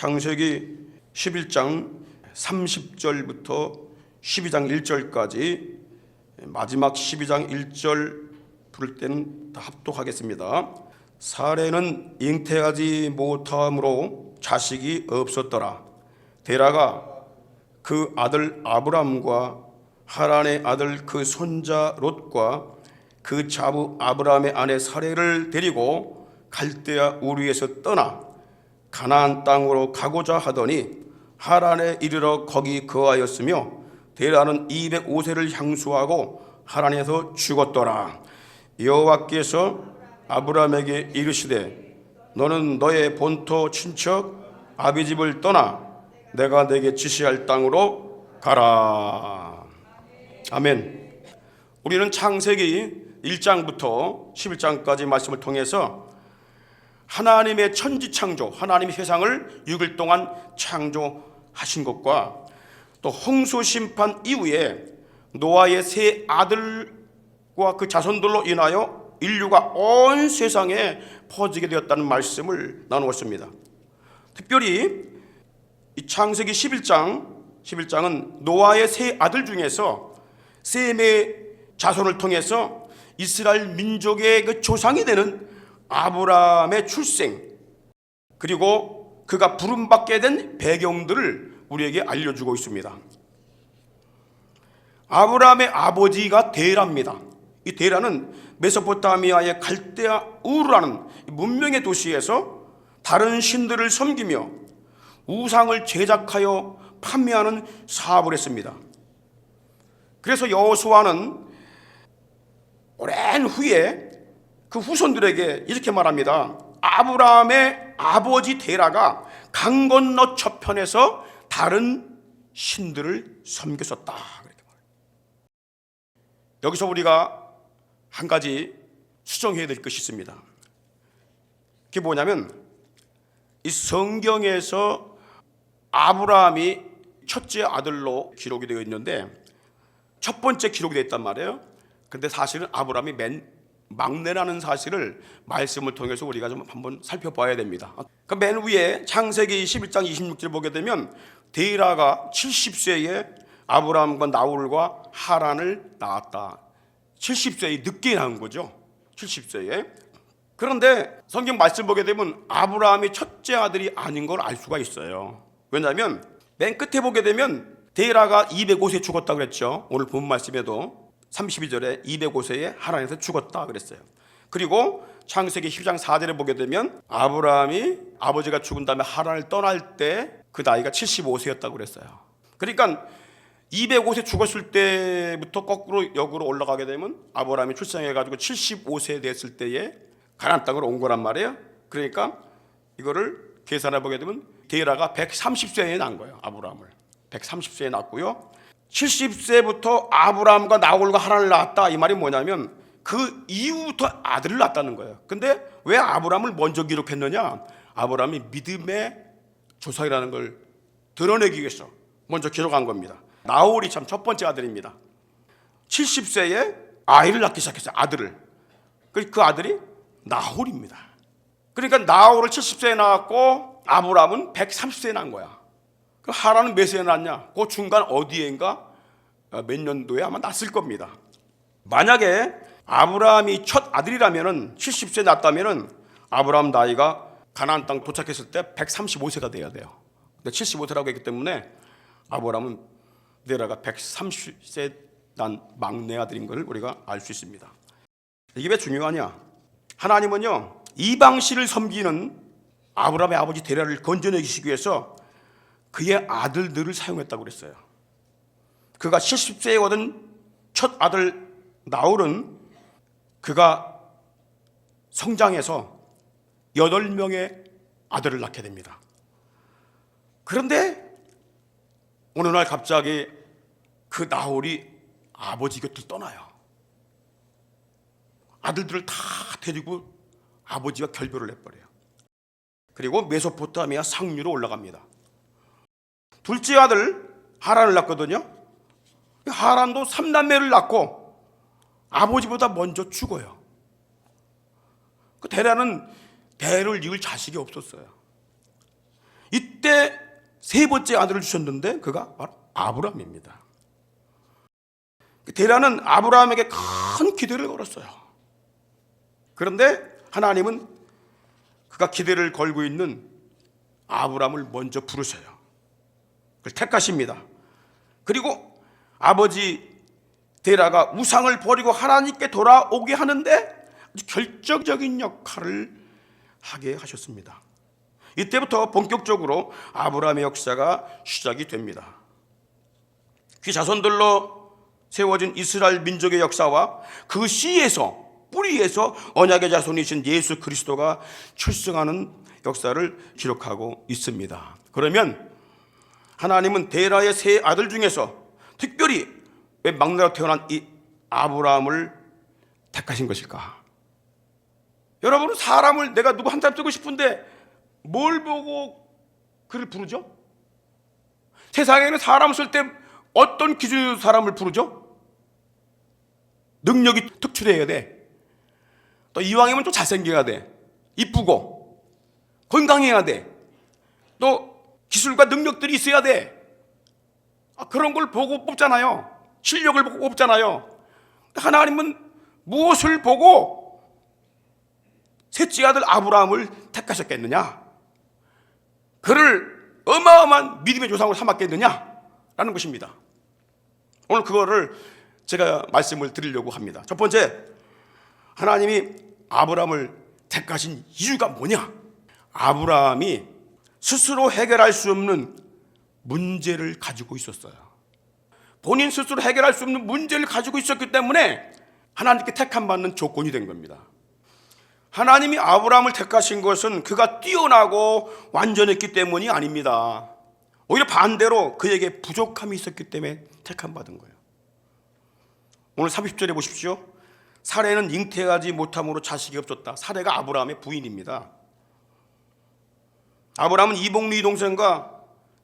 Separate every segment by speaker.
Speaker 1: 창세기 11장 30절부터 12장 1절까지 마지막 12장 1절 부를 때는 다 합독하겠습니다. 사레는 잉태하지 못함으로 자식이 없었더라. 데라가 그 아들 아브람과 하란의 아들 그 손자 롯과 그 자부 아브람의 아내 사레를 데리고 갈대아 우르에서 떠나 가나안 땅으로 가고자 하더니 하란에 이르러 거기 거하였으며 데라는 205세를 향수하고 하란에서 죽었더라. 여호와께서 아브람에게 이르시되 너는 너의 본토 친척 아비집을 떠나 내가 내게 지시할 땅으로 가라. 아멘. 우리는 창세기 1장부터 11장까지 말씀을 통해서 하나님의 천지창조, 하나님이 세상을 6일 동안 창조하신 것과 또 홍수 심판 이후에 노아의 세 아들과 그 자손들로 인하여 인류가 온 세상에 퍼지게 되었다는 말씀을 나누었습니다. 특별히 이 창세기 11장은 노아의 세 아들 중에서 셈의 자손을 통해서 이스라엘 민족의 그 조상이 되는 아브라함의 출생, 그리고 그가 부름받게 된 배경들을 우리에게 알려주고 있습니다. 아브라함의 아버지가 데라입니다. 이 데라는 메소포타미아의 갈대아 우르라는 문명의 도시에서 다른 신들을 섬기며 우상을 제작하여 판매하는 사업을 했습니다. 그래서 여호수아는 오랜 후에 그 후손들에게 이렇게 말합니다. 아브라함의 아버지 데라가 강 건너 저편에서 다른 신들을 섬겼었다. 그렇게 말해요. 여기서 우리가 한 가지 수정해야 될 것이 있습니다. 그게 뭐냐면 이 성경에서 아브라함이 첫째 아들로 기록이 되어 있는데 첫 번째 기록이 되어 있단 말이에요. 그런데 사실은 아브라함이 맨 막내라는 사실을 말씀을 통해서 우리가 좀 한번 살펴봐야 됩니다. 그 맨 위에 창세기 11장 26절 보게 되면 데라가 70세에 아브라함과 나홀과 하란을 낳았다. 70세에 늦게 낳은 거죠. 70세에. 그런데 성경 말씀 보게 되면 아브라함이 첫째 아들이 아닌 걸 알 수가 있어요. 왜냐하면 맨 끝에 보게 되면 데라가 205세에 죽었다 그랬죠. 오늘 본 말씀에도 32절에 205세에 하란에서 죽었다 그랬어요. 그리고 창세기 10장 4절에 보게 되면 아브라함이 아버지가 죽은 다음에 하란을 떠날 때 그 나이가 75세였다고 그랬어요. 그러니까 205세 죽었을 때부터 거꾸로 역으로 올라가게 되면 아브라함이 출생해가지고 75세 됐을 때에 가나안 땅으로 온 거란 말이에요. 그러니까 이거를 계산해 보게 되면 데라가 130세에 낳은 거예요. 아브라함을 130세에 낳았고요. 70세부터 아브라함과 나홀과 하란을 낳았다. 이 말이 뭐냐면 그 이후부터 아들을 낳았다는 거예요. 근데 왜 아브라함을 먼저 기록했느냐? 아브라함이 믿음의 조상이라는 걸 드러내기 위해서 먼저 기록한 겁니다. 나홀이 참 첫 번째 아들입니다. 70세에 아이를 낳기 시작했어요. 아들을. 그 아들이 나홀입니다. 그러니까 나홀을 70세에 낳았고 아브라함은 130세에 낳은 거야. 그럼 하란은 몇 세에 낳았냐? 그 중간 어디에인가 몇 년도에 아마 낳았을 겁니다. 만약에 아브라함이 첫 아들이라면은 70세 낳았다면은 아브라함 나이가 가나안 땅 도착했을 때 135세가 돼야 돼요. 근데 75세라고 했기 때문에 아브라함은 데라가 130세 난 막내 아들인 걸 우리가 알 수 있습니다. 이게 왜 중요하냐? 하나님은요 이방신을 섬기는 아브라함의 아버지 데라를 건져내시기 위해서 그의 아들들을 사용했다고 그랬어요. 그가 70세에 얻은 첫 아들 나홀은 그가 성장해서 8명의 아들을 낳게 됩니다. 그런데 어느 날 갑자기 그 나홀이 아버지 곁을 떠나요. 아들들을 다 데리고 아버지와 결별을 해버려요. 그리고 메소포타미아 상류로 올라갑니다. 둘째 아들 하란을 낳거든요. 하란도 3남매를 낳고 아버지보다 먼저 죽어요. 그 데라는 대를 이을 자식이 없었어요. 이때 세 번째 아들을 주셨는데 그가 바로 아브라함입니다. 데라는 아브라함에게 큰 기대를 걸었어요. 그런데 하나님은 그가 기대를 걸고 있는 아브라함을 먼저 부르셔요. 그걸 택하십니다. 그리고 아버지 데라가 우상을 버리고 하나님께 돌아오게 하는데 아주 결정적인 역할을 하게 하셨습니다. 이때부터 본격적으로 아브라함의 역사가 시작이 됩니다. 그 자손들로 세워진 이스라엘 민족의 역사와 그 씨에서, 뿌리에서 언약의 자손이신 예수 그리스도가 출생하는 역사를 기록하고 있습니다. 그러면 하나님은 데라의 세 아들 중에서 특별히 왜 막내로 태어난 이 아브라함을 택하신 것일까? 여러분은 사람을 내가 누구 한 사람 쓰고 싶은데 뭘 보고 그를 부르죠? 세상에는 사람을 쓸 때 어떤 기준으로 사람을 부르죠? 능력이 특출해야 돼. 또 이왕이면 좀 잘생겨야 돼. 이쁘고 건강해야 돼. 또 기술과 능력들이 있어야 돼. 그런 걸 보고 뽑잖아요. 실력을 보고 뽑잖아요. 하나님은 무엇을 보고 셋째 아들 아브라함을 택하셨겠느냐? 그를 어마어마한 믿음의 조상으로 삼았겠느냐라는 것입니다. 오늘 그거를 제가 말씀을 드리려고 합니다. 첫 번째, 하나님이 아브라함을 택하신 이유가 뭐냐? 아브라함이 스스로 해결할 수 없는 문제를 가지고 있었어요. 본인 스스로 해결할 수 없는 문제를 가지고 있었기 때문에 하나님께 택함받는 조건이 된 겁니다. 하나님이 아브라함을 택하신 것은 그가 뛰어나고 완전했기 때문이 아닙니다. 오히려 반대로 그에게 부족함이 있었기 때문에 택함받은 거예요. 오늘 30절에 보십시오. 사레는 잉태하지 못함으로 자식이 없었다. 사레가 아브라함의 부인입니다. 아브라함은 이복리 동생과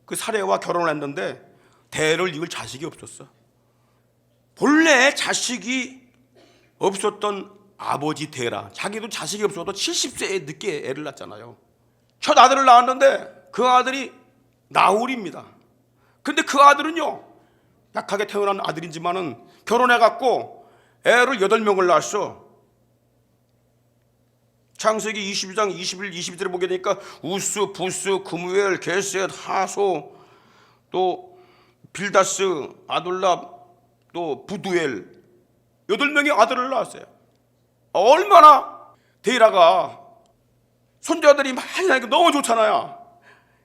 Speaker 1: 그 사레와 결혼을 했는데 대를 이을 자식이 없었어. 본래 자식이 없었던 아버지 데라, 자기도 자식이 없어도 70세에 늦게 애를 낳았잖아요. 첫 아들을 낳았는데 그 아들이 나홀입니다. 근데 그 아들은요, 약하게 태어난 아들이지만은 결혼해갖고 애를 8명을 낳았어. 창세기 22장 21, 22절에 보게 되니까 우스, 부스, 그무엘, 게셋, 하소, 또 빌다스, 아둘랍, 또 부두엘 8명의 아들을 낳았어요. 얼마나 데라가 손자들이 많이 나니까 너무 좋잖아요.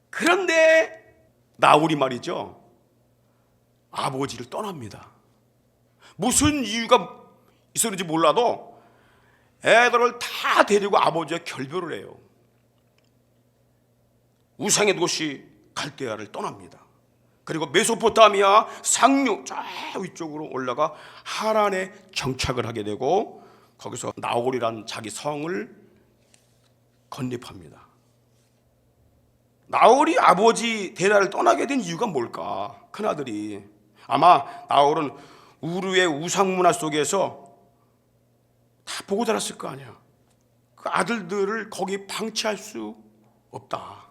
Speaker 1: 그런데 나홀이 말이죠, 아버지를 떠납니다. 무슨 이유가 있었는지 몰라도 애들을 다 데리고 아버지와 결별을 해요. 우상의 도시 갈대아를 떠납니다. 그리고 메소포타미아 상류 저 위쪽으로 올라가 하란에 정착을 하게 되고 거기서 나홀이란 자기 성을 건립합니다. 나홀이 아버지 데라를 떠나게 된 이유가 뭘까? 큰아들이 아마 나홀은 우르의 우상 문화 속에서 다 보고 자랐을 거 아니야. 그 아들들을 거기 방치할 수 없다.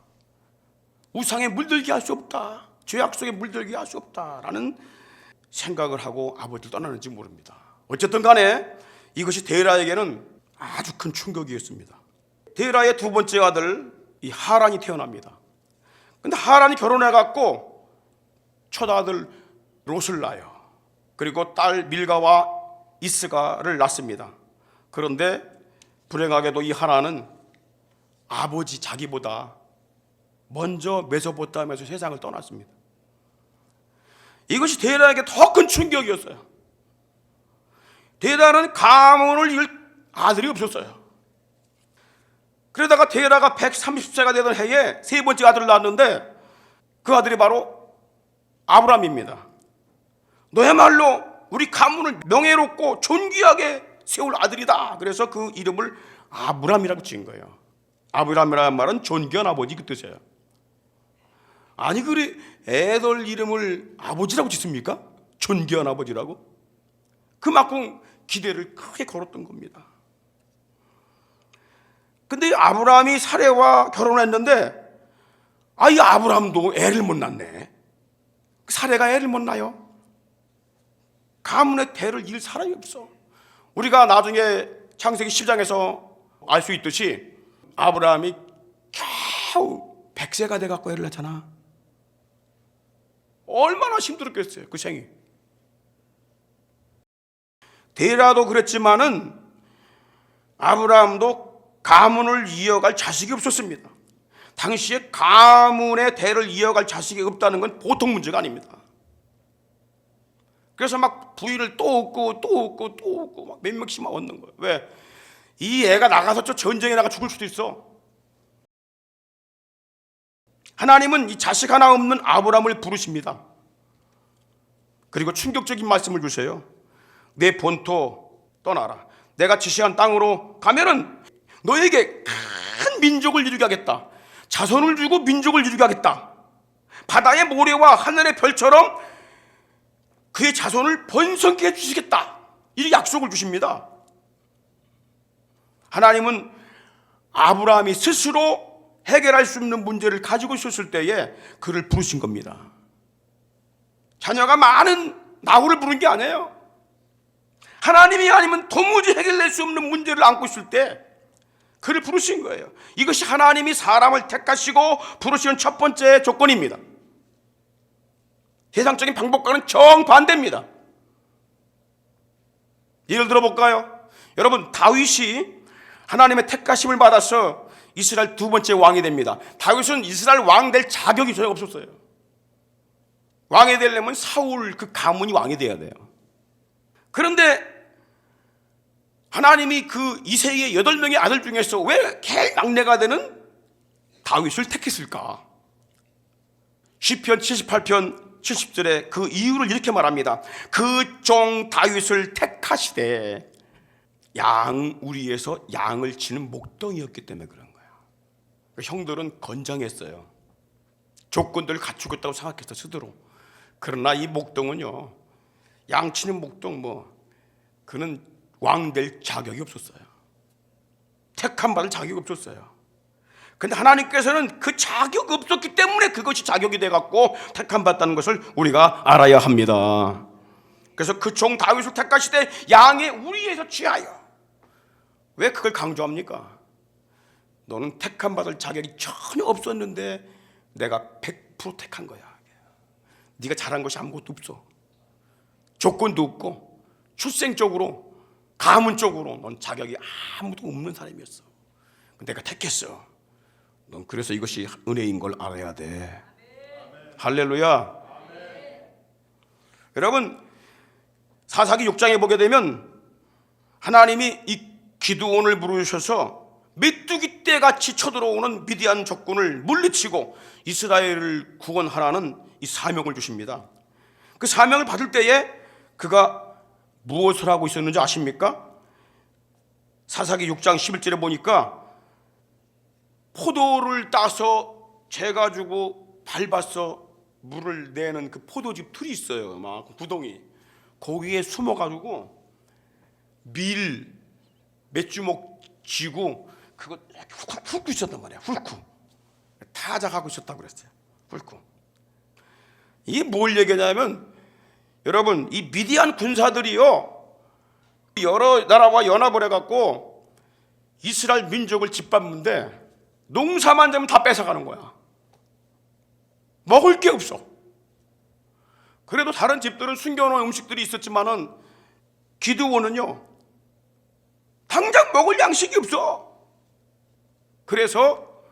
Speaker 1: 우상에 물들게 할 수 없다. 죄악 속에 물들게 할 수 없다라는 생각을 하고 아버지를 떠나는지 모릅니다. 어쨌든 간에 이것이 데라에게는 아주 큰 충격이었습니다. 데라의 두 번째 아들 이 하란이 태어납니다. 근데 하란이 결혼해갖고 첫 아들 롯을 낳아요. 그리고 딸 밀가와 이스가를 낳습니다. 그런데 불행하게도 이 하란은 아버지 자기보다 먼저 메소포타미아에서 세상을 떠났습니다. 이것이 데라에게 더 큰 충격이었어요. 데라는 가문을 이을 아들이 없었어요. 그러다가 데라가 130세가 되던 해에 세 번째 아들을 낳았는데 그 아들이 바로 아브람입니다. 너야말로 우리 가문을 명예롭고 존귀하게 세울 아들이다. 그래서 그 이름을 아브람이라고 지은 거예요. 아브람이라는 말은 존귀한 아버지 그 뜻이에요. 아니 그래 애들 이름을 아버지라고 짓습니까? 존귀한 아버지라고? 그만큼 기대를 크게 걸었던 겁니다. 근데 아브라함이 사레와 결혼했는데 이 아브라함도 애를 못 낳네. 사례가 애를 못 낳아요. 가문의 대를 이을 사람이 없어. 우리가 나중에 창세기 10장에서 알 수 있듯이 아브라함이 겨우 100세가 돼갖고 애를 낳잖아. 얼마나 힘들었겠어요, 그 생이. 데라도 그랬지만은 아브라함도 가문을 이어갈 자식이 없었습니다. 당시에 가문의 대를 이어갈 자식이 없다는 건 보통 문제가 아닙니다. 그래서 막 부인을 또 얻고 막 몇 명씩 막 얻는 거예요. 왜? 이 애가 나가서 저 전쟁에 나가 죽을 수도 있어. 하나님은 이 자식 하나 없는 아브라함을 부르십니다. 그리고 충격적인 말씀을 주세요. 내 본토 떠나라. 내가 지시한 땅으로 가면은 너에게 큰 민족을 이루게 하겠다. 자손을 주고 민족을 이루게 하겠다. 바다의 모래와 하늘의 별처럼 그의 자손을 번성케 해주시겠다. 이 약속을 주십니다. 하나님은 아브라함이 스스로 해결할 수 없는 문제를 가지고 있었을 때에 그를 부르신 겁니다. 자녀가 많은 나후를 부른 게 아니에요. 하나님이 아니면 도무지 해결될 수 없는 문제를 안고 있을 때 그를 부르신 거예요. 이것이 하나님이 사람을 택하시고 부르시는 첫 번째 조건입니다. 세상적인 방법과는 정반대입니다. 예를 들어볼까요? 여러분, 다윗이 하나님의 택하심을 받아서 이스라엘 두 번째 왕이 됩니다. 다윗은 이스라엘 왕 될 자격이 전혀 없었어요. 왕이 되려면 사울 그 가문이 왕이 돼야 돼요. 그런데 하나님이 그 이새의 8명의 아들 중에서 왜 제일 막내가 되는 다윗을 택했을까? 시편 78편 70절에 그 이유를 이렇게 말합니다. 그 종 다윗을 택하시되 양 우리에서 양을 치는 목동이었기 때문에 그런 거야. 형들은 건장했어요. 조건들을 갖추고 있다고 생각했어, 스스로. 그러나 이 목동은요, 양 치는 목동 그는 왕 될 자격이 없었어요. 택함 받을 자격이 없었어요. 근데 하나님께서는 그 자격이 없었기 때문에 그것이 자격이 돼갖고 택함 받다는 것을 우리가 알아야 합니다. 그래서 그 종 다윗을 택하시되 양의 우리에서 취하여. 왜 그걸 강조합니까? 너는 택함 받을 자격이 전혀 없었는데 내가 100% 택한 거야. 네가 잘한 것이 아무것도 없어. 조건도 없고 출생적으로 가문적으로 넌 자격이 아무도 없는 사람이었어. 내가 택했어. 넌 그래서 이것이 은혜인 걸 알아야 돼. 할렐루야. 여러분, 사사기 6장에 보게 되면 하나님이 이 기드온을 부르셔서 메뚜기 떼같이 쳐들어오는 미디안 적군을 물리치고 이스라엘을 구원하라는 이 사명을 주십니다. 그 사명을 받을 때에 그가 무엇을 하고 있었는지 아십니까? 사사기 6장 11절에 보니까 포도를 따서 재가지고 밟아서 물을 내는 그 포도즙 틀이 있어요. 막 구덩이. 거기에 숨어가지고 몇 주먹 쥐고 그거 훑고 있었단 말이야. 훑고 타작하고 있었다고 그랬어요. 훑고. 이게 뭘 얘기하냐면, 여러분, 이 미디안 군사들이요, 여러 나라와 연합을 해갖고 이스라엘 민족을 짓밟는데 농사만 되면 다 뺏어가는 거야. 먹을 게 없어. 그래도 다른 집들은 숨겨놓은 음식들이 있었지만은 기드온은요, 당장 먹을 양식이 없어. 그래서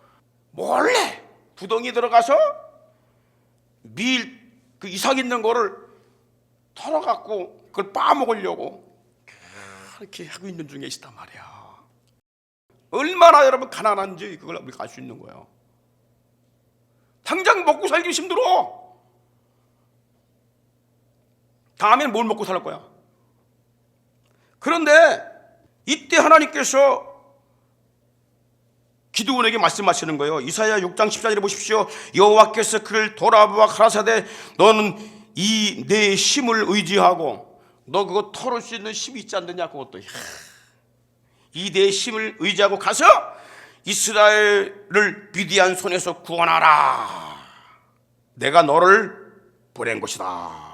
Speaker 1: 몰래 구덩이 들어가서 그 이삭 있는 거를 털어갖고 그걸 빠먹으려고 그렇게 하고 있는 중에 있단 말이야. 얼마나 여러분 가난한지 그걸 우리가 알 수 있는 거예요. 당장 먹고 살기 힘들어. 다음엔 뭘 먹고 살 거야? 그런데 이때 하나님께서 기드온에게 말씀하시는 거예요. 이사야 6장 14절에 보십시오. 여호와께서 그를 돌아보아 가라사대 너는 이 내 힘을 의지하고, 너 그거 털을 수 있는 힘이 있지 않느냐, 그것도 이 내 힘을 의지하고 가서 이스라엘을 미디안 손에서 구원하라. 내가 너를 보낸 것이다.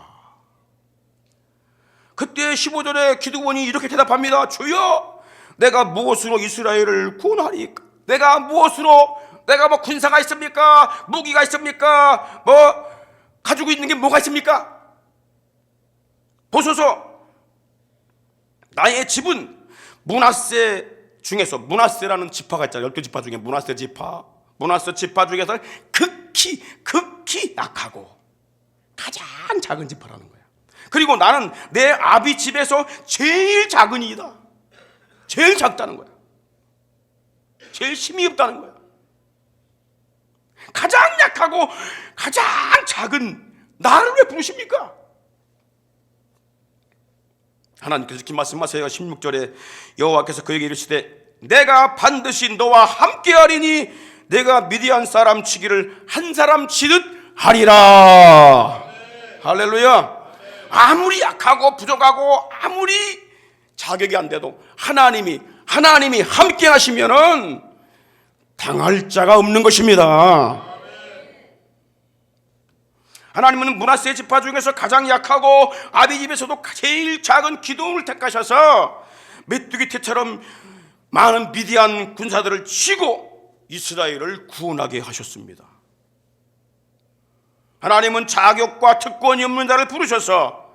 Speaker 1: 그때 15절에 기드온이 이렇게 대답합니다. 주여, 내가 무엇으로 이스라엘을 구원하리까? 내가 무엇으로, 내가 뭐 군사가 있습니까? 무기가 있습니까? 뭐 가지고 있는 게 뭐가 있습니까? 보소서, 나의 집은 므낫세 중에서, 므낫세라는 지파가 있잖아요. 12지파 중에 므낫세 지파 중에서 극히 약하고 가장 작은 지파라는 거야. 그리고 나는 내 아비 집에서 제일 작은 이다. 제일 작다는 거야. 제일 힘이 없다는 거야. 가장 약하고 가장 작은 나를 왜 부르십니까? 하나님께서 이렇게 말씀하세요. 16절에 여호와께서 그에게 이르시되 내가 반드시 너와 함께하리니 내가 미디안 사람 치기를 한 사람 치듯 하리라. 할렐루야. 아무리 약하고 부족하고 아무리 자격이 안 돼도 하나님이 함께 하시면은 당할 자가 없는 것입니다. 하나님은 므낫세 지파 중에서 가장 약하고 아비 집에서도 제일 작은 기드온을 택하셔서 메뚜기 떼처럼 많은 미디안 군사들을 치고 이스라엘을 구원하게 하셨습니다. 하나님은 자격과 특권이 없는 자를 부르셔서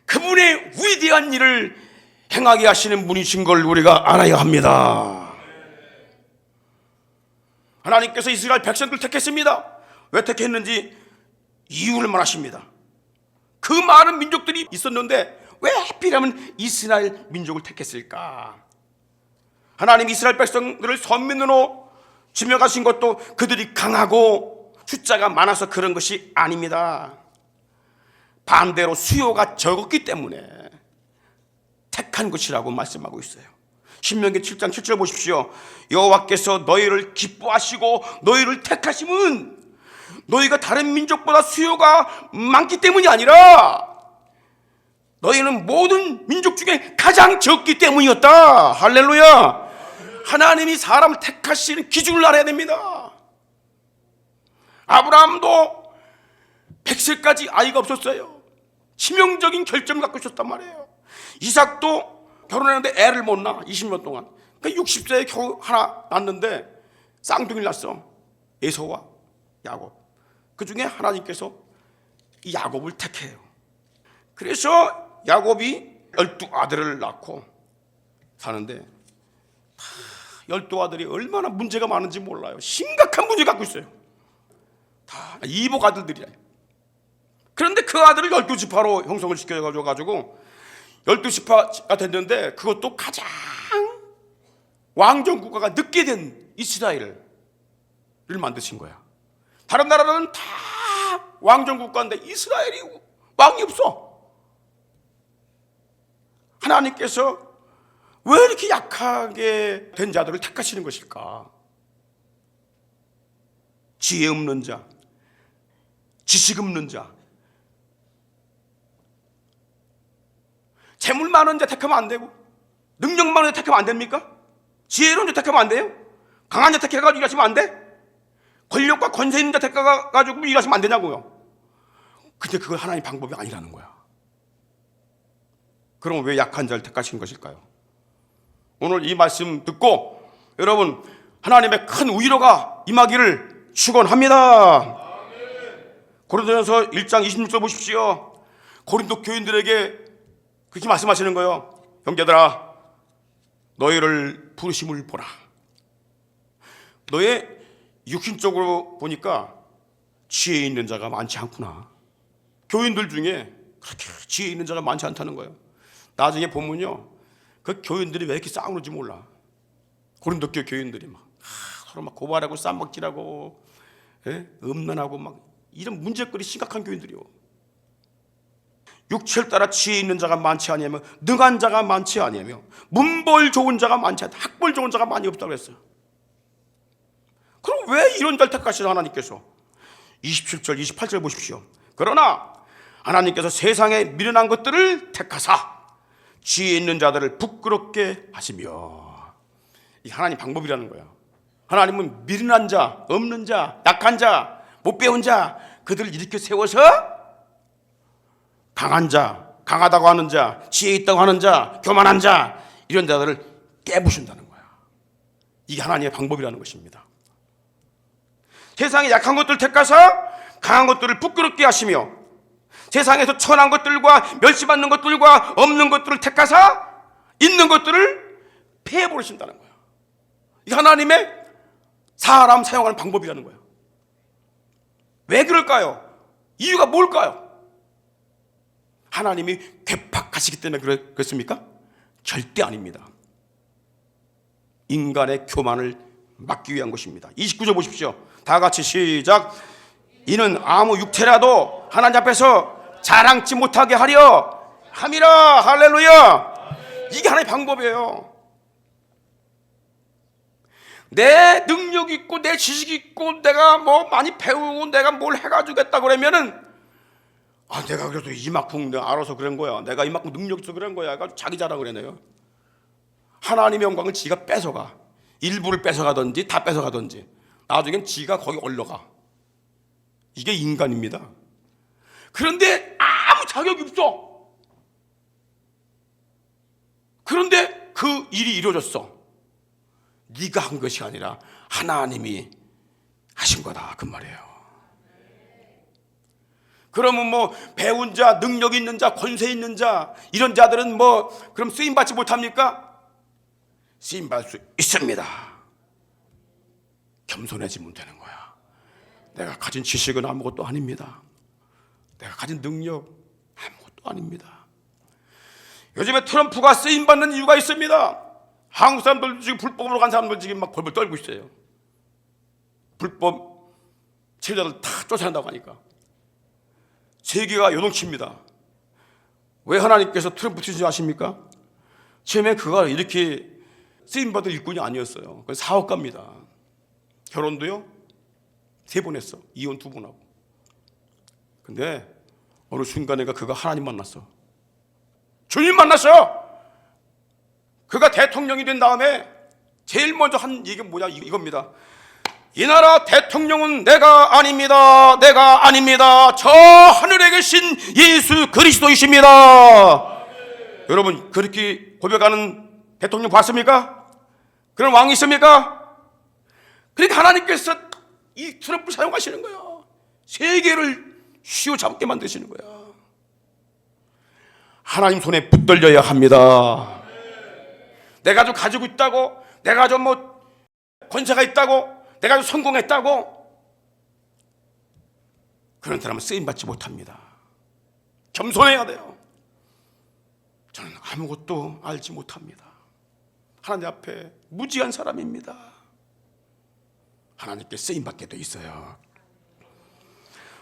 Speaker 1: 그분의 위대한 일을 행하게 하시는 분이신 걸 우리가 알아야 합니다. 하나님께서 이스라엘 백성들을 택했습니다. 왜 택했는지 이유를 말하십니다. 그 많은 민족들이 있었는데 왜 하필이면 이스라엘 민족을 택했을까? 하나님 이스라엘 백성들을 선민으로 지명하신 것도 그들이 강하고 숫자가 많아서 그런 것이 아닙니다. 반대로 수요가 적었기 때문에 택한 것이라고 말씀하고 있어요. 신명기 7장 7절 보십시오. 여호와께서 너희를 기뻐하시고 너희를 택하심은 너희가 다른 민족보다 수요가 많기 때문이 아니라 너희는 모든 민족 중에 가장 적기 때문이었다. 할렐루야. 하나님이 사람을 택하시는 기준을 알아야 됩니다. 아브라함도 100세까지 아이가 없었어요. 치명적인 결점을 갖고 있었단 말이에요. 이삭도 결혼했는데 애를 못 낳아 20년 동안. 60세에 겨우 하나 낳았는데 쌍둥이를 낳았어. 에서와 야곱. 그 중에 하나님께서 이 야곱을 택해요. 그래서 야곱이 12아들을 낳고 사는데 12아들이 얼마나 문제가 많은지 몰라요. 심각한 문제 갖고 있어요. 다 이복 아들들이야. 그런데 그 아들을 12지파로 형성을 시켜가지고 12지파가 됐는데 그것도 가장 왕정 국가가 늦게 된 이스라엘을 만드신 거야. 다른 나라는 다 왕정 국가인데 이스라엘이 왕이 없어. 하나님께서 왜 이렇게 약하게 된 자들을 택하시는 것일까? 지혜 없는 자, 지식 없는 자, 재물 많은 자 택하면 안 되고, 능력 많은 자 택하면 안 됩니까? 지혜로운 자 택하면 안 돼요? 강한 자 택해가지고 일하시면 안 돼? 권력과 권세 있는 자 택해가지고 일하시면 안 되냐고요. 근데 그건 하나님 방법이 아니라는 거야. 그럼 왜 약한 자를 택하신 것일까요? 오늘 이 말씀 듣고 여러분 하나님의 큰 위로가 임하기를 축원합니다. 고린도전서 1장 26절 보십시오. 고린도 교인들에게 그렇게 말씀하시는 거예요. 형제들아, 너희를 부르심을 보라. 너의 육신적으로 보니까 지혜 있는 자가 많지 않구나. 교인들 중에 그렇게 지혜 있는 자가 많지 않다는 거예요. 나중에 보면요, 그 교인들이 왜 이렇게 싸우는지 몰라. 고린도 교인들이 막 서로 막 고발하고 쌈박질하고 음란하고 막 이런 문제거리 심각한 교인들이요. 육체를 따라 지혜 있는 자가 많지 아니하며 능한 자가 많지 아니하며 문벌 좋은 자가 많지 않다. 학벌 좋은 자가 많이 없다고 했어요. 그럼 왜 이런 자를 택하시나 하나님께서? 27절 28절 보십시오. 그러나 하나님께서 세상에 미련한 것들을 택하사 지혜 있는 자들을 부끄럽게 하시며, 이 하나님 방법이라는 거야. 하나님은 미련한 자, 없는 자, 약한 자, 못 배운 자, 그들을 일으켜 세워서 강한 자, 강하다고 하는 자, 지혜 있다고 하는 자, 교만한 자, 이런 자들을 깨부순다는 거야. 이게 하나님의 방법이라는 것입니다. 세상에 약한 것들을 택하사 강한 것들을 부끄럽게 하시며, 세상에서 천한 것들과 멸시받는 것들과 없는 것들을 택하사 있는 것들을 패해버리신다는 거예요. 이게 하나님의 사람 사용하는 방법이라는 거예요. 왜 그럴까요? 이유가 뭘까요? 하나님이 괴팍하시기 때문에 그렇습니까? 절대 아닙니다. 인간의 교만을 막기 위한 것입니다. 29절 보십시오. 다 같이 시작. 이는 아무 육체라도 하나님 앞에서 자랑치 못하게 하려 함이라. 할렐루야. 이게 하나님의 방법이에요. 내 능력 있고 내 지식 있고 내가 뭐 많이 배우고 내가 뭘 해가지고 했다 그러면은, 내가 그래도 이만큼 내가 알아서 그런 거야, 내가 이만큼 능력 있어 그런 거야, 자기 자랑을 해내요. 하나님의 영광을 지가 뺏어가. 일부를 뺏어가든지 다 뺏어가든지 나중엔 지가 거기 올라가. 이게 인간입니다. 그런데 아무 자격이 없어. 그런데 그 일이 이루어졌어. 네가 한 것이 아니라 하나님이 하신 거다, 그 말이에요. 그러면 뭐 배운 자, 능력 있는 자, 권세 있는 자, 이런 자들은 뭐 그럼 쓰임 받지 못합니까? 쓰임 받을 수 있습니다. 겸손해지면 되는 거야. 내가 가진 지식은 아무것도 아닙니다. 내가 가진 능력 아무것도 아닙니다. 요즘에 트럼프가 쓰임 받는 이유가 있습니다. 한국 사람들 지금 불법으로 간 사람들 지금 막 벌벌 떨고 있어요. 불법 체류자들 다 쫓아낸다고 하니까. 세계가 요동칩니다. 왜 하나님께서 트럼프 추진 아십니까? 처음에 그가 이렇게 쓰임받을 일꾼이 아니었어요. 사업가입니다. 결혼도요 3번 했어. 이혼 2번 하고. 근데 어느 순간에 그가 하나님 만났어. 주님 만났어요. 그가 대통령이 된 다음에 제일 먼저 한 얘기가 뭐냐, 이겁니다. 이 나라 대통령은 내가 아닙니다. 내가 아닙니다. 저 하늘에 계신 예수 그리스도이십니다. 여러분, 그렇게 고백하는 대통령 봤습니까? 그런 왕이 있습니까? 그러니까 하나님께서 이 트럼프를 사용하시는 거예요. 세계를 휘어잡게 만드시는 거예요. 하나님 손에 붙들려야 합니다. 내가 좀 가지고 있다고, 내가 좀 뭐 권세가 있다고, 내가 좀 성공했다고, 그런 사람은 쓰임받지 못합니다. 겸손해야 돼요. 저는 아무것도 알지 못합니다. 하나님 앞에 무지한 사람입니다. 하나님께 쓰임받게 돼 있어요.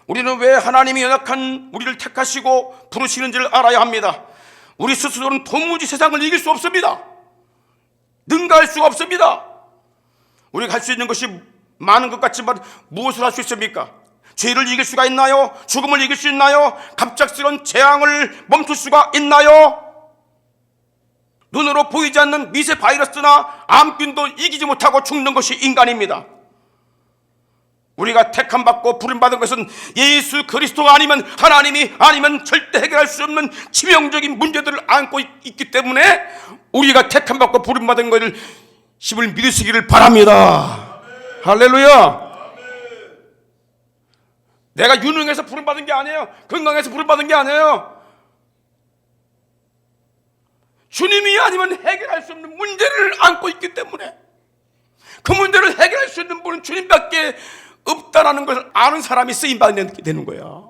Speaker 1: 우리는 왜 하나님이 연약한 우리를 택하시고 부르시는지를 알아야 합니다. 우리 스스로는 도무지 세상을 이길 수 없습니다. 능가할 수가 없습니다. 우리가 할 수 있는 것이 많은 것 같지만 무엇을 할 수 있습니까? 죄를 이길 수가 있나요? 죽음을 이길 수 있나요? 갑작스러운 재앙을 멈출 수가 있나요? 눈으로 보이지 않는 미세 바이러스나 암균도 이기지 못하고 죽는 것이 인간입니다. 우리가 택함받고 부름받은 것은 예수 그리스도가 아니면, 하나님이 아니면 절대 해결할 수 없는 치명적인 문제들을 안고 있기 때문에 우리가 택함받고 부름받은 것을 힘을 믿으시기를 바랍니다. 아멘. 할렐루야. 아멘. 내가 유능해서 부름받은 게 아니에요. 건강해서 부름받은 게 아니에요. 주님이 아니면 해결할 수 없는 문제를 안고 있기 때문에, 그 문제를 해결할 수 있는 분은 주님밖에 없다라는 것을 아는 사람이 쓰임받게 되는 거야.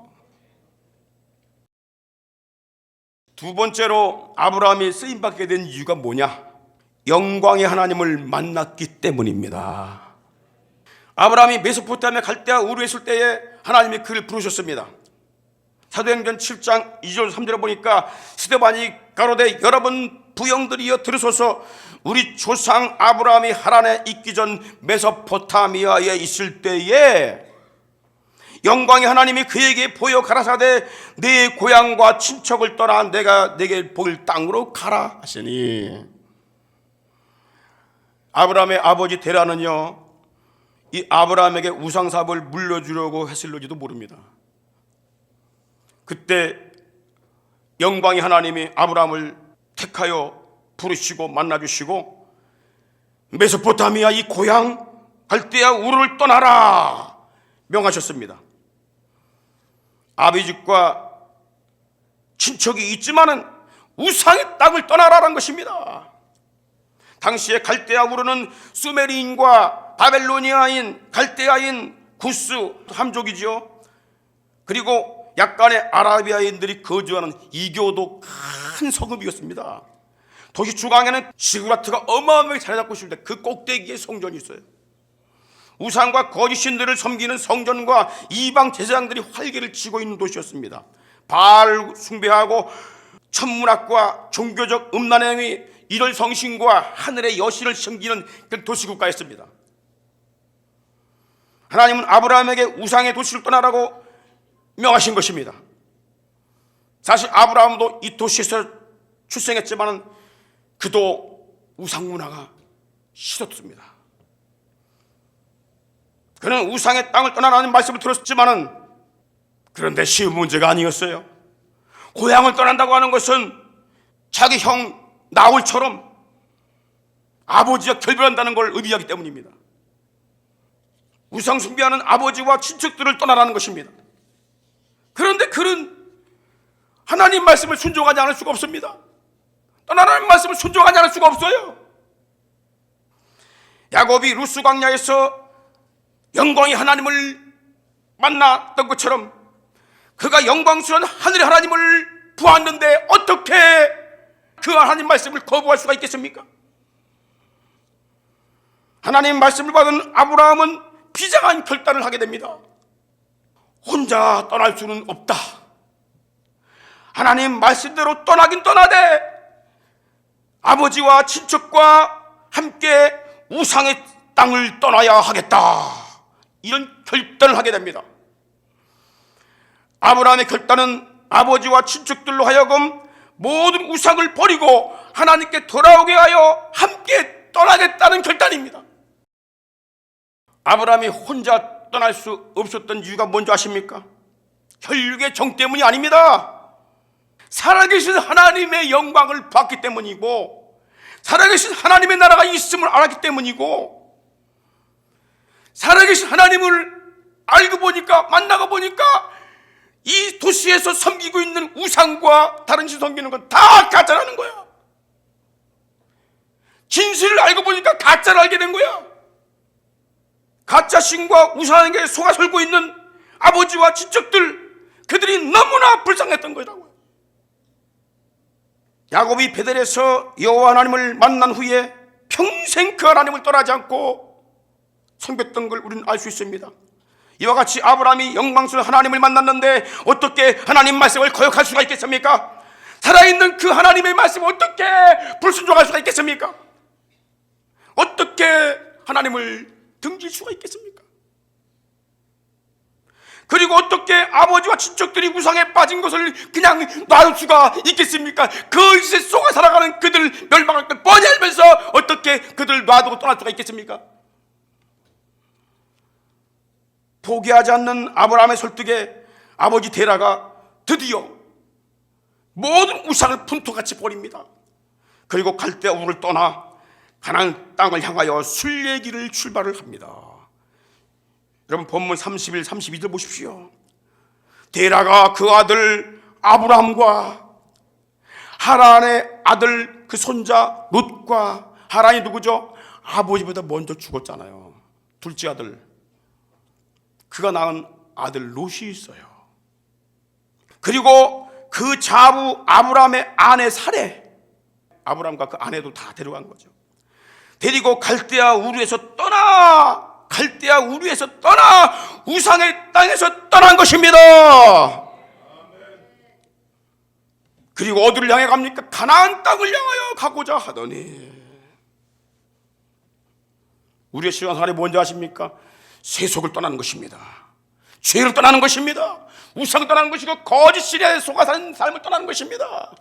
Speaker 1: 두 번째로 아브라함이 쓰임받게 된 이유가 뭐냐? 영광의 하나님을 만났기 때문입니다. 아브라함이 메소포타미아 갈대아 우르에 있을 때에 하나님이 그를 부르셨습니다. 사도행전 7장 2절 3절에 보니까 스데반이 가로되 여러분 부영들이여 들으소서, 우리 조상 아브라함이 하란에 있기 전 메소포타미아에 있을 때에 영광의 하나님이 그에게 보여 가라사대 내 고향과 친척을 떠나 내가 내게 보일 땅으로 가라 하시니, 아브라함의 아버지 데라는요 이 아브라함에게 우상사업을 물려주려고 했을지도 모릅니다. 그때 영광의 하나님이 아브라함을 택하여 부르시고 만나주시고 메소포타미아 이 고향 갈대아 우르를 떠나라 명하셨습니다. 아비 집과 친척이 있지만은 우상의 땅을 떠나라는 것입니다. 당시에 갈대아 우르는 수메리인과 바벨로니아인, 갈대아인, 구스 함족이지요. 그리고 약간의 아라비아인들이 거주하는 이교도 큰 성읍이었습니다. 도시 중앙에는 지구라트가 어마어마하게 자리 잡고 있습니다. 그 꼭대기에 성전이 있어요. 우상과 거짓신들을 섬기는 성전과 이방 제사장들이 활개를 치고 있는 도시였습니다. 바알 숭배하고 천문학과 종교적 음란행위, 이럴 성신과 하늘의 여신을 섬기는 그 도시국가였습니다. 하나님은 아브라함에게 우상의 도시를 떠나라고 명하신 것입니다. 사실 아브라함도 이 도시에서 출생했지만 그도 우상 문화가 싫었습니다. 그는 우상의 땅을 떠나라는 말씀을 들었지만 그런데 쉬운 문제가 아니었어요. 고향을 떠난다고 하는 것은 자기 형 나홀처럼 아버지와 결별한다는 걸 의미하기 때문입니다. 우상 숭배하는 아버지와 친척들을 떠나라는 것입니다. 그런데 그는 하나님 말씀을 순종하지 않을 수가 없습니다. 떠나라는 말씀을 순종하지 않을 수가 없어요. 야곱이 루스 광야에서 영광의 하나님을 만났던 것처럼 그가 영광스러운 하늘의 하나님을 보았는데 어떻게 그 하나님 말씀을 거부할 수가 있겠습니까? 하나님 말씀을 받은 아브라함은 비장한 결단을 하게 됩니다. 혼자 떠날 수는 없다. 하나님 말씀대로 떠나긴 떠나되 아버지와 친척과 함께 우상의 땅을 떠나야 하겠다. 이런 결단을 하게 됩니다. 아브라함의 결단은 아버지와 친척들로 하여금 모든 우상을 버리고 하나님께 돌아오게 하여 함께 떠나겠다는 결단입니다. 아브라함이 혼자 떠날 수 없었던 이유가 뭔지 아십니까? 혈육의 정 때문이 아닙니다. 살아계신 하나님의 영광을 봤기 때문이고 살아계신 하나님의 나라가 있음을 알았기 때문이고 살아계신 하나님을 알고 보니까 만나고 보니까 이 도시에서 섬기고 있는 우상과 다른 신 섬기는 건 다 가짜라는 거야. 진실을 알고 보니까 가짜를 알게 된 거야. 가짜 신과 우상에게 속아 설고 있는 아버지와 친척들, 그들이 너무나 불쌍했던 거라고요. 야곱이 베델에서 여호와 하나님을 만난 후에 평생 그 하나님을 떠나지 않고 섬겼던 걸 우리는 알 수 있습니다. 이와 같이 아브라함이 영광스러운 하나님을 만났는데 어떻게 하나님 말씀을 거역할 수가 있겠습니까? 살아있는 그 하나님의 말씀을 어떻게 불순종할 수가 있겠습니까? 어떻게 하나님을 등질 수가 있겠습니까? 그리고 어떻게 아버지와 친척들이 우상에 빠진 것을 그냥 놔둘 수가 있겠습니까? 그 짓에 속아 살아가는 그들 멸망할 걸 뻔히 알면서 어떻게 그들 놔두고 떠날 수가 있겠습니까? 포기하지 않는 아브라함의 설득에 아버지 데라가 드디어 모든 우상을 분토같이 버립니다. 그리고 갈대아 우를 떠나 가나안 땅을 향하여 순례길을 출발을 합니다. 여러분 본문 31, 32절 보십시오. 데라가 그 아들 아브라함과 하란의 아들 그 손자 롯과 하란이 누구죠? 아버지보다 먼저 죽었잖아요. 둘째 아들. 그가 낳은 아들 롯이 있어요. 그리고 그 자부 아브라함의 아내 사레, 아브라함과 그 아내도 다 데려간 거죠. 데리고 갈대아 우르에서 떠나 우상의 땅에서 떠난 것입니다. 그리고 어디를 향해 갑니까? 가나안 땅을 향하여 가고자 하더니 우리의 신앙생활이 뭔지 아십니까? 세속을 떠나는 것입니다. 죄를 떠나는 것입니다. 우상을 떠나는 것이고 거짓 신에 속아 사는 삶을 떠나는 것입니다.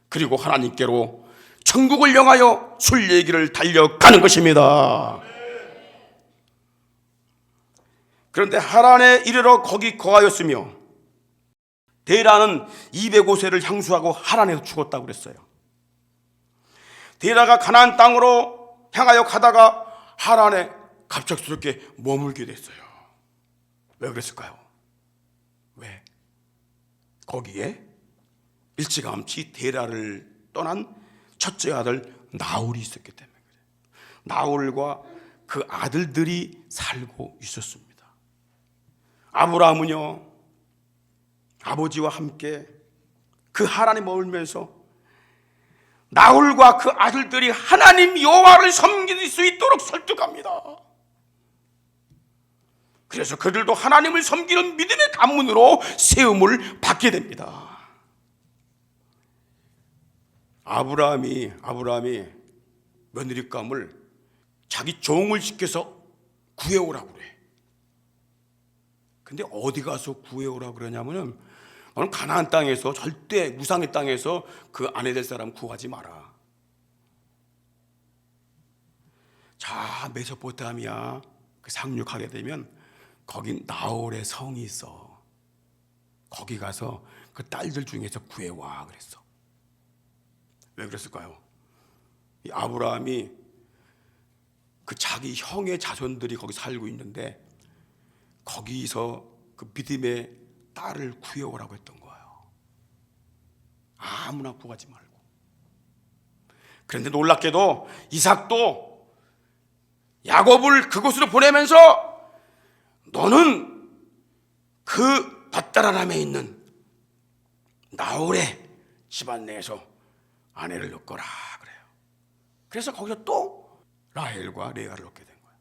Speaker 1: 그리고 하나님께로 천국을 향하여 순례길을 달려가는 것입니다. 그런데 하란에 이르러 거기 거하였으며, 데라는 205세를 향수하고 하란에서 죽었다고 그랬어요. 데라가 가나안 땅으로 향하여 가다가 하란에 갑작스럽게 머물게 됐어요. 왜 그랬을까요? 왜? 거기에 일찌감치 데라를 떠난 첫째 아들 나홀이 있었기 때문에 그래요. 나홀과 그 아들들이 살고 있었습니다. 아브라함은요, 아버지와 함께 그 하란에 머물면서 나홀과 그 아들들이 하나님 여호와를 섬길 수 있도록 설득합니다. 그래서 그들도 하나님을 섬기는 믿음의 가문으로 세움을 받게 됩니다. 아브라함이 며느리감을 자기 종을 시켜서 구해오라고 그래. 근데 어디 가서 구해오라고 그러냐면은, 너는 가나안 땅에서, 절대 우상의 땅에서 그 아내 될 사람 구하지 마라. 자, 메소포타미아 그 상륙하게 되면 거긴 나홀의 성이 있어. 거기 가서 그 딸들 중에서 구해와 그랬어. 왜 그랬을까요? 이 아브라함이 그 자기 형의 자손들이 거기 살고 있는데 거기서 그 믿음의 딸을 구해오라고 했던 거예요. 아무나 구하지 말고. 그런데 놀랍게도 이삭도 야곱을 그곳으로 보내면서 너는 그 밧다라람에 있는 나홀의 집안 내에서 아내를 얻거라 그래요. 그래서 거기서 또 라헬과 레아를 얻게 된 거예요.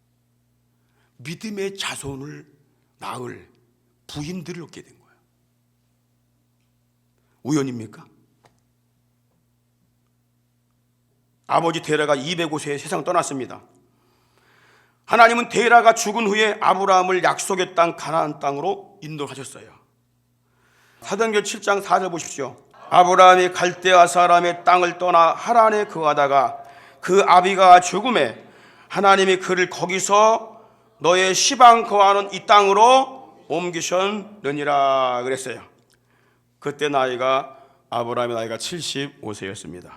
Speaker 1: 믿음의 자손을 낳을 부인들을 얻게 된 거예요. 우연입니까? 아버지 데라가 205세에 세상을 떠났습니다. 하나님은 데라가 죽은 후에 아브라함을 약속의 땅 가나안 땅으로 인도하셨어요. 사도행전 7장 4절 보십시오. 아브라함이 갈대아 사람의 땅을 떠나 하란에 거하다가 그 아비가 죽음에 하나님이 그를 거기서 너의 시방 거하는 이 땅으로 옮기셨느니라 그랬어요. 그때 아브라함의 나이가 75세였습니다.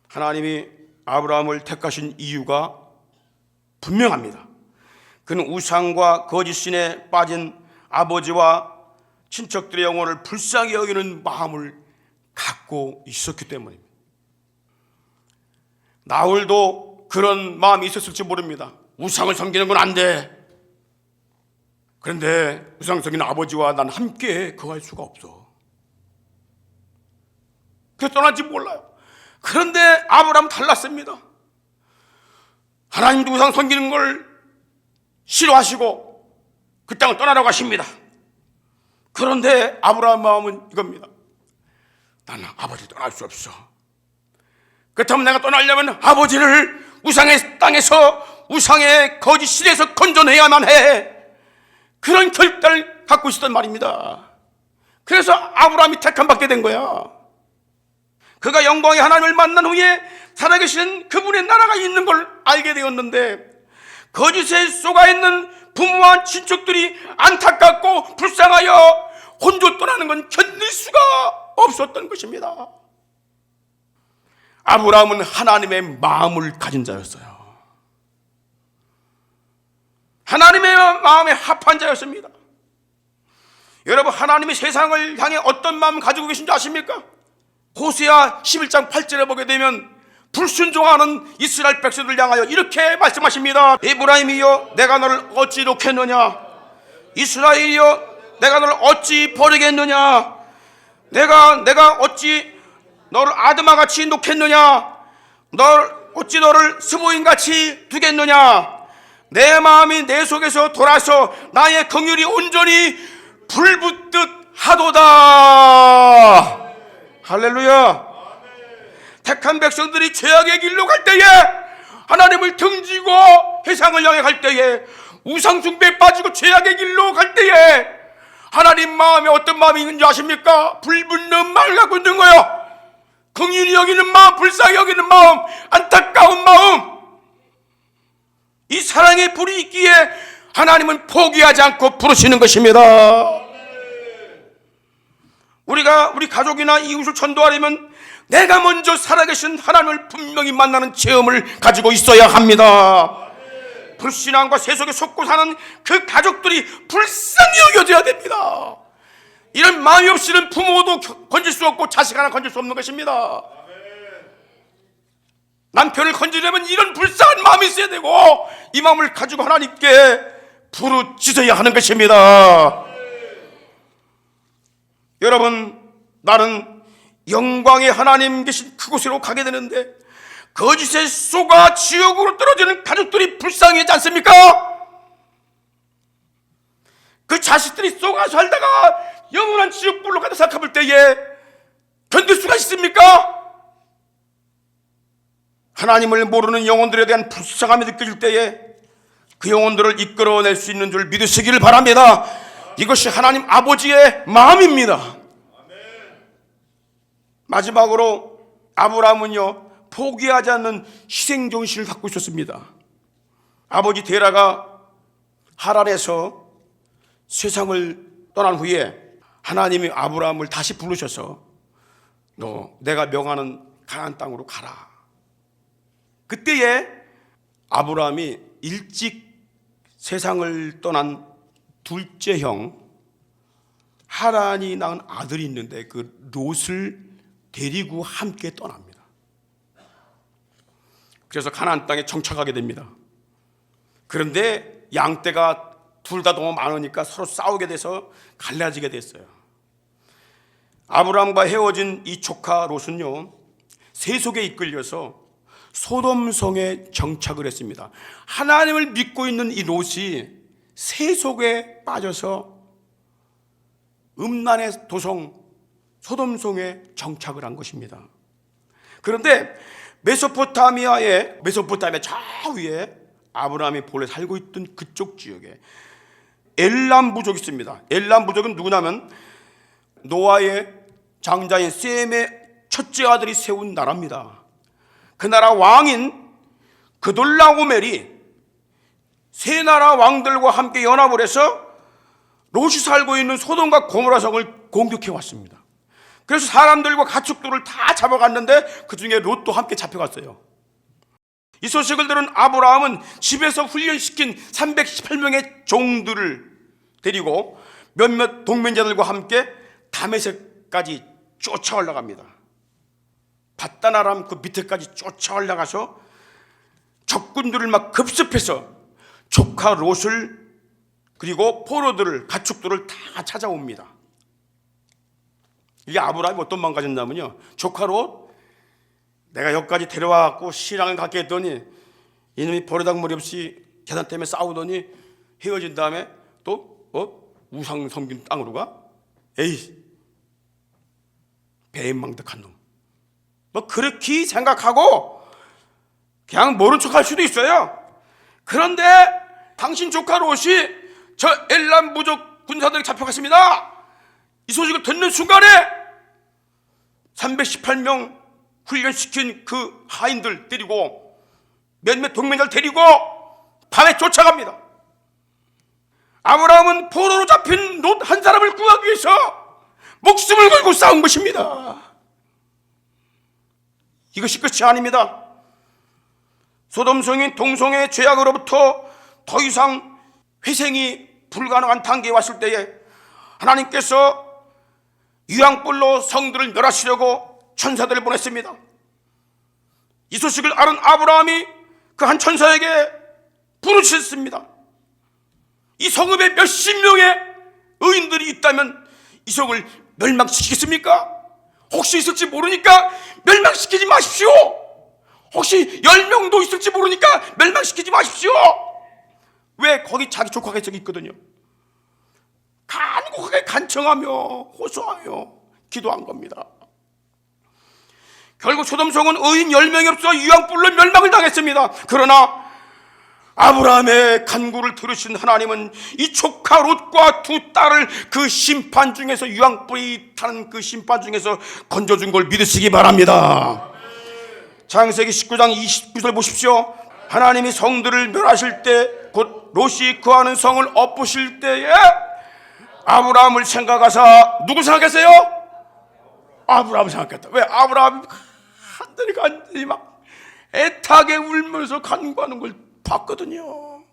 Speaker 1: 하나님이 아브라함을 택하신 이유가 분명합니다. 그는 우상과 거짓신에 빠진 아버지와 친척들의 영혼을 불쌍히 여기는 마음을 갖고 있었기 때문입니다. 나홀도 그런 마음이 있었을지 모릅니다. 우상을 섬기는 건 안 돼. 그런데 우상 섬기는 아버지와 난 함께 거할 수가 없어. 그래서 떠날지 몰라요. 그런데 아브라함은 달랐습니다. 하나님도 우상 섬기는 걸 싫어하시고 그 땅을 떠나라고 하십니다. 그런데 아브라함 마음은 이겁니다. 나는 아버지 떠날 수 없어. 그렇다면 내가 떠나려면 아버지를 우상의 땅에서, 우상의 거짓 신에서 건져내야만 해. 그런 결단을 갖고 있었단 말입니다. 그래서 아브라함이 택함받게 된 거야. 그가 영광의 하나님을 만난 후에 살아계신 그분의 나라가 있는 걸 알게 되었는데, 거짓에 속아있는 부모와 친척들이 안타깝고 불쌍하여 혼자 떠나는 건 견딜 수가 없었던 것입니다. 아브라함은 하나님의 마음을 가진 자였어요. 하나님의 마음에 합한 자였습니다. 여러분, 하나님이 세상을 향해 어떤 마음을 가지고 계신지 아십니까? 호세아 11장 8절에 보게 되면 불순종하는 이스라엘 백성들을 향하여 이렇게 말씀하십니다. 에브라임이여, 내가 너를 어찌 놓겠느냐? 이스라엘이여, 내가 너를 어찌 버리겠느냐? 내가 어찌 너를 아드마같이 놓겠느냐? 어찌 너를 스보인같이 두겠느냐? 내 마음이 내 속에서 돌아서 나의 긍휼이 온전히 불붙듯 하도다. 할렐루야. 택한 백성들이 죄악의 길로 갈 때에, 하나님을 등지고 회상을 향해 갈 때에, 우상 숭배에 빠지고 죄악의 길로 갈 때에 하나님 마음에 어떤 마음이 있는지 아십니까? 불붙는 마음을 갖고 있는 거예요. 긍휼히 여기는 마음, 불쌍히 여기는 마음, 안타까운 마음. 이 사랑의 불이 있기에 하나님은 포기하지 않고 부르시는 것입니다. 우리가 우리 가족이나 이웃을 전도하려면 내가 먼저 살아계신 하나님을 분명히 만나는 체험을 가지고 있어야 합니다. 불신앙과 세속에 속고 사는 그 가족들이 불쌍히 여겨져야 됩니다. 이런 마음이 없이는 부모도 건질 수 없고 자식 하나 건질 수 없는 것입니다. 남편을 건지려면 이런 불쌍한 마음이 있어야 되고 이 마음을 가지고 하나님께 부르짖어야 하는 것입니다. 여러분, 나는 영광의 하나님 계신 그곳으로 가게 되는데 거짓에 쏘가 지옥으로 떨어지는 가족들이 불쌍하지 않습니까? 그 자식들이 쏘가 살다가 영원한 지옥불로 가다 생각할 때에 견딜 수가 있습니까? 하나님을 모르는 영혼들에 대한 불쌍함이 느껴질 때에 그 영혼들을 이끌어낼 수 있는 줄 믿으시기를 바랍니다. 이것이 하나님 아버지의 마음입니다. 마지막으로 아브라함은요, 포기하지 않는 희생정신을 갖고 있었습니다. 아버지 데라가 하란에서 세상을 떠난 후에 하나님이 아브라함을 다시 부르셔서 너 내가 명하는 가나안 땅으로 가라. 그때에 아브라함이 일찍 세상을 떠난 둘째 형 하란이 낳은 아들이 있는데 그 롯을 데리고 함께 떠납니다. 그래서 가나안 땅에 정착하게 됩니다. 그런데 양떼가 둘 다 너무 많으니까 서로 싸우게 돼서 갈라지게 됐어요. 아브라함과 헤어진 이 조카 롯은요, 세속에 이끌려서 소돔성에 정착을 했습니다. 하나님을 믿고 있는 이 롯이 세속에 빠져서 음란의 도성 소돔성에 정착을 한 것입니다. 그런데 메소포타미아 저 위에 아브라함이 본래 살고 있던 그쪽 지역에 엘람 부족이 있습니다. 엘람 부족은 누구냐면 노아의 장자인 셈의 첫째 아들이 세운 나라입니다. 그 나라 왕인 그돌라오멜이 세 나라 왕들과 함께 연합을 해서 롯이 살고 있는 소돔과 고모라 성을 공격해 왔습니다. 그래서 사람들과 가축들을 다 잡아갔는데 그 중에 롯도 함께 잡혀갔어요. 이 소식을 들은 아브라함은 집에서 훈련시킨 318명의 종들을 데리고 몇몇 동맹자들과 함께 다메섹까지 쫓아 올라갑니다. 바다나람 그 밑에까지 쫓아 올라가서 적군들을 막 급습해서 조카 롯을 그리고 포로들을 가축들을 다 찾아옵니다. 이게 아브라함이 어떤 마음 가졌냐면요, 조카 롯 내가 여기까지 데려와갖고 신랑을 갖게 했더니 이놈이 버르장머리 없이 계산 때문에 싸우더니 헤어진 다음에 또 우상 섬긴 땅으로 가? 에이, 배은망덕한 놈. 뭐 그렇게 생각하고 그냥 모른 척 할 수도 있어요. 그런데 당신 조카 롯이 저 엘람 부족 군사들이 잡혀갔습니다. 이 소식을 듣는 순간에 318명 훈련시킨 그 하인들 데리고 몇몇 동맹자를 데리고 밤에 쫓아갑니다. 아브라함은 포로로 잡힌 롯 한 사람을 구하기 위해서 목숨을 걸고 싸운 것입니다. 이것이 끝이 아닙니다. 소돔성인 동성의 죄악으로부터 더 이상 회생이 불가능한 단계에 왔을 때에 하나님께서 유황불로 성들을 멸하시려고 천사들을 보냈습니다. 이 소식을 알은 아브라함이 그 한 천사에게 부르셨습니다. 이 성읍에 몇십 명의 의인들이 있다면 이 성을 멸망시키겠습니까? 혹시 있을지 모르니까 멸망시키지 마십시오. 혹시 10명도 있을지 모르니까 멸망시키지 마십시오. 왜? 거기 자기 조카가 있거든요. 간곡하게 간청하며 호소하며 기도한 겁니다. 결국 소돔성은 의인 10명이 없어 유황불로 멸망을 당했습니다. 그러나 아브라함의 간구를 들으신 하나님은 이 조카 롯과 두 딸을 그 심판 중에서 유황불이 타는 그 심판 중에서 건져준 걸 믿으시기 바랍니다. 창세기 19장 29절 보십시오. 하나님이 성들을 멸하실 때, 곧 롯이 거하는 성을 엎으실 때에 아브라함을 생각하사 누구 생각했어요? 아브라함 생각했다. 왜? 아브라함이 간절히 막 애타게 울면서 간구하는 걸 봤거든요.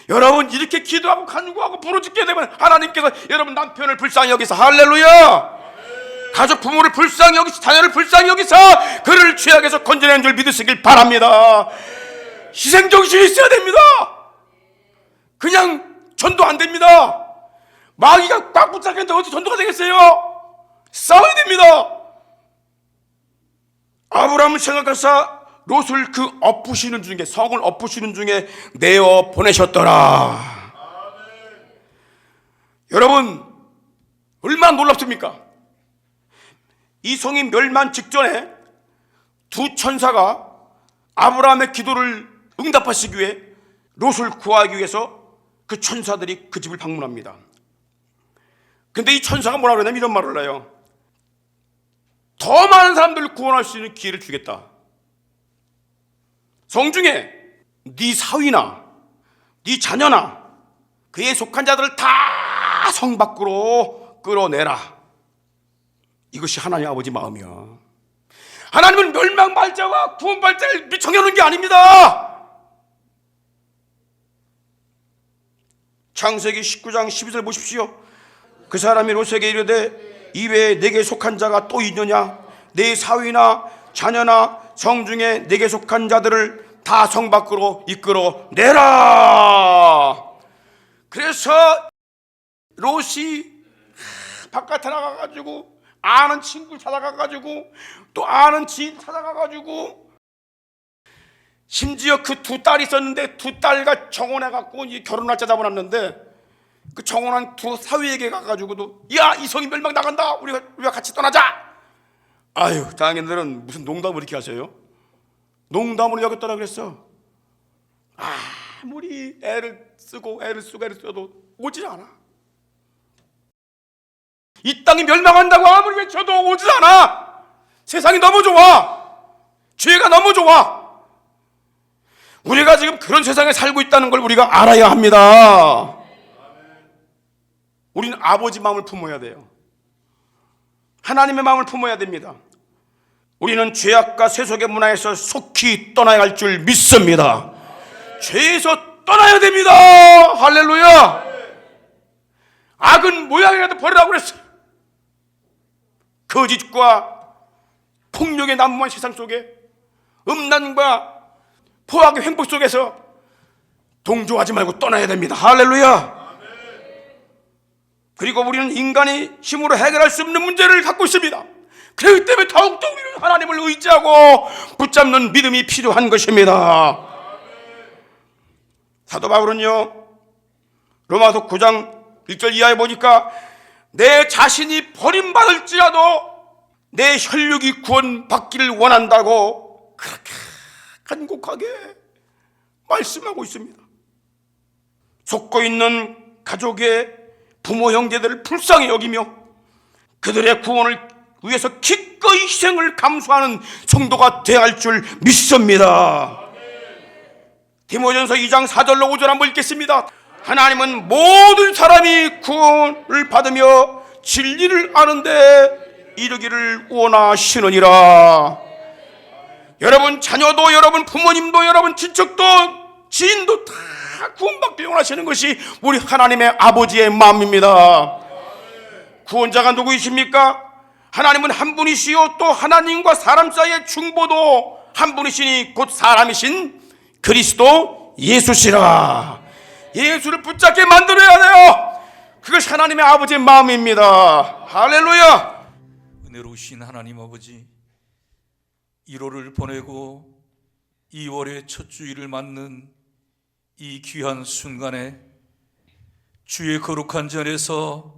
Speaker 1: 여러분, 이렇게 기도하고 간구하고 부르짖게 되면 하나님께서 여러분 남편을 불쌍히 여기서, 할렐루야, 가족 부모를 불쌍히 여기서, 자녀를 불쌍히 여기서 그를 죄악에서 건져내는 줄 믿으시길 바랍니다. 희생정신이 있어야 됩니다. 그냥 전도 안 됩니다. 마귀가 꽉 붙잡겠는데 어떻게 전도가 되겠어요? 싸워야 됩니다. 아브라함을 생각하사 롯을 그 엎으시는 중에, 성을 엎으시는 중에 내어 보내셨더라. 여러분, 얼마나 놀랍습니까? 이 성이 멸망 직전에 두 천사가 아브라함의 기도를 응답하시기 위해 롯을 구하기 위해서 그 천사들이 그 집을 방문합니다. 근데 이 천사가 뭐라 그러냐면 이런 말을 해요. 더 많은 사람들을 구원할 수 있는 기회를 주겠다. 성중에 네 사위나 네 자녀나 그에 속한 자들을 다 성 밖으로 끌어내라. 이것이 하나님 아버지 마음이야. 하나님은 멸망발자와 구원발자를 정해놓은 게 아닙니다. 창세기 19장 12절 보십시오. 그 사람이 롯에게 이르되 이외에 내게 속한 자가 또 있느냐? 내 사위나 자녀나 성중에 내게 속한 자들을 다 성 밖으로 이끌어내라. 그래서 롯이 바깥에 나가가지고 아는 친구를 찾아가가지고 또 아는 지인 찾아가가지고 심지어 그 두 딸이 있었는데 두 딸과 정혼해갖고 결혼할 자 잡아놨는데 그 정혼한 두 사위에게 가가지고도 야, 이 성이 멸망 나간다. 우리가 같이 떠나자. 아유, 장인들은 무슨 농담을 이렇게 하세요? 농담으로 여겼더라 그랬어. 아무리 애를 써도 오질 않아. 이 땅이 멸망한다고 아무리 외쳐도 오질 않아. 세상이 너무 좋아. 죄가 너무 좋아. 우리가 지금 그런 세상에 살고 있다는 걸 우리가 알아야 합니다. 우리는 아버지 마음을 품어야 돼요. 하나님의 마음을 품어야 됩니다. 우리는 죄악과 세속의 문화에서 속히 떠나야 할 줄 믿습니다. 죄에서 떠나야 됩니다. 할렐루야. 악은 모양이라도 버리라고 그랬어요. 거짓과 폭력의 난무한 세상 속에, 음란과 포악의 횡포 속에서 동조하지 말고 떠나야 됩니다. 할렐루야. 그리고 우리는 인간이 힘으로 해결할 수 없는 문제를 갖고 있습니다. 그렇기 때문에 더욱더 우리는 하나님을 의지하고 붙잡는 믿음이 필요한 것입니다. 사도 바울은요, 로마서 9장 1절 이하에 보니까 내 자신이 버림받을지라도 내 혈육이 구원받기를 원한다고 그렇게 간곡하게 말씀하고 있습니다. 속고 있는 가족의 부모 형제들을 불쌍히 여기며 그들의 구원을 위해서 기꺼이 희생을 감수하는 성도가 되어야 할 줄 믿습니다. 디모데전서 2장 4절로 5절 한번 읽겠습니다. 하나님은 모든 사람이 구원을 받으며 진리를 아는데 이르기를 원하시느니라. 여러분 자녀도, 여러분 부모님도, 여러분 친척도, 지인도 다 구원받기 원하시는 것이 우리 하나님의 아버지의 마음입니다. 구원자가 누구이십니까? 하나님은 한 분이시요 또 하나님과 사람 사이의 중보도 한 분이시니 곧 사람이신 그리스도 예수시라. 예수를 붙잡게 만들어야 돼요. 그것이 하나님의 아버지의 마음입니다. 할렐루야.
Speaker 2: 은혜로우신 하나님 아버지, 1월을 보내고 2월의 첫 주일을 맞는 이 귀한 순간에 주의 거룩한 전에서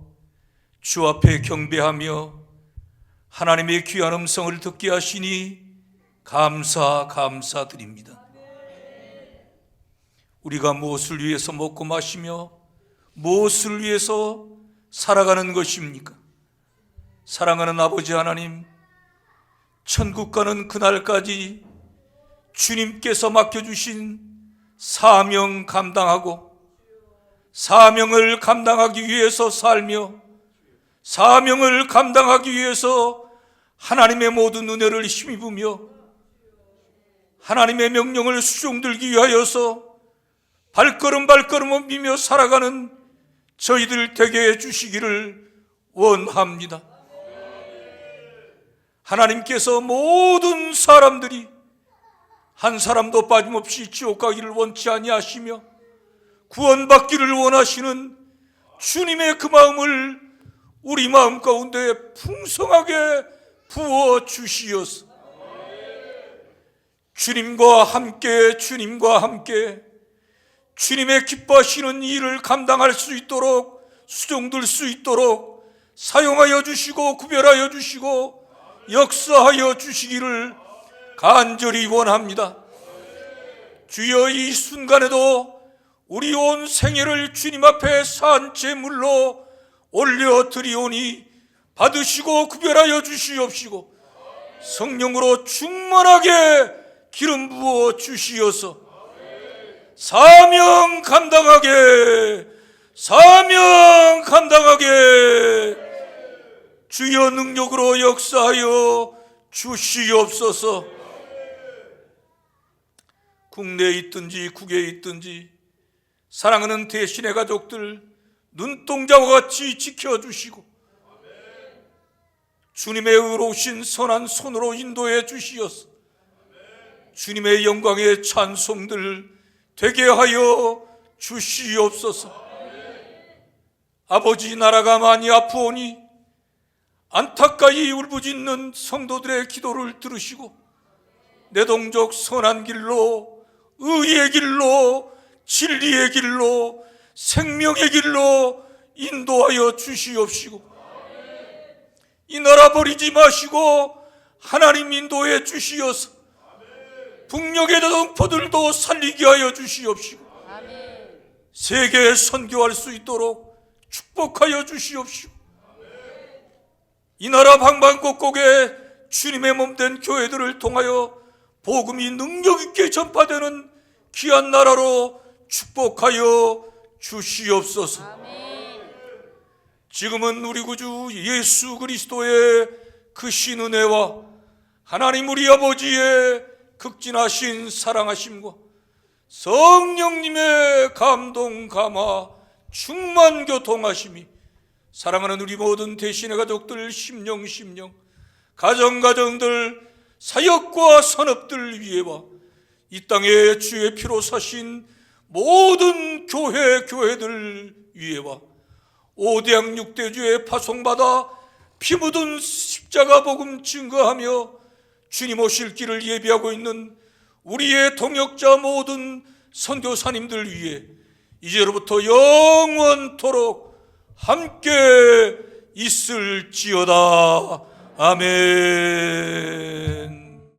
Speaker 2: 주 앞에 경배하며 하나님의 귀한 음성을 듣게 하시니 감사드립니다. 우리가 무엇을 위해서 먹고 마시며 무엇을 위해서 살아가는 것입니까? 사랑하는 아버지 하나님, 천국 가는 그날까지 주님께서 맡겨주신 사명 감당하고 사명을 감당하기 위해서 살며 사명을 감당하기 위해서 하나님의 모든 은혜를 힘입으며 하나님의 명령을 수종들기 위하여서 발걸음 옮기며 살아가는 저희들 되게 해주시기를 원합니다. 하나님께서 모든 사람들이 한 사람도 빠짐없이 지옥 가기를 원치 아니하시며 구원받기를 원하시는 주님의 그 마음을 우리 마음 가운데 풍성하게 부어 주시어서 주님과 함께 주님의 기뻐하시는 일을 감당할 수 있도록 수종들 수 있도록 사용하여 주시고 구별하여 주시고 역사하여 주시기를 간절히 원합니다. 주여, 이 순간에도 우리 온 생애를 주님 앞에 산 제물로 올려드리오니 받으시고 구별하여 주시옵시고 성령으로 충만하게 기름 부어 주시어서 사명 감당하게 주여 능력으로 역사하여 주시옵소서. 국내에 있든지 국외에 있든지 사랑하는 대신의 가족들 눈동자와 같이 지켜주시고 주님의 의로우신 선한 손으로 인도해 주시어서 주님의 영광의 찬송들 되게 하여 주시옵소서. 아버지, 나라가 많이 아프오니 안타까이 울부짖는 성도들의 기도를 들으시고 내동적 선한 길로 의의 길로 진리의 길로 생명의 길로 인도하여 주시옵시고 이 나라 버리지 마시고 하나님 인도해 주시어서 북녘의 동포들도 살리게 하여 주시옵시고 세계에 선교할 수 있도록 축복하여 주시옵시고 이 나라 방방곡곡에 주님의 몸된 교회들을 통하여 복음이 능력 있게 전파되는 귀한 나라로 축복하여 주시옵소서. 지금은 우리 구주 예수 그리스도의 그 신은혜와 하나님 우리 아버지의 극진하신 사랑하심과 성령님의 감동 감화 충만 교통하심이 사랑하는 우리 모든 대신의 가족들 심령 가정들 사역과 산업들 위에와 이 땅에 주의 피로 사신 모든 교회들 위에와 5대양 6대주에 파송받아 피 묻은 십자가 복음 증거하며 주님 오실 길을 예비하고 있는 우리의 동역자 모든 선교사님들 위해 이제로부터 영원토록 함께 있을지어다. 아멘.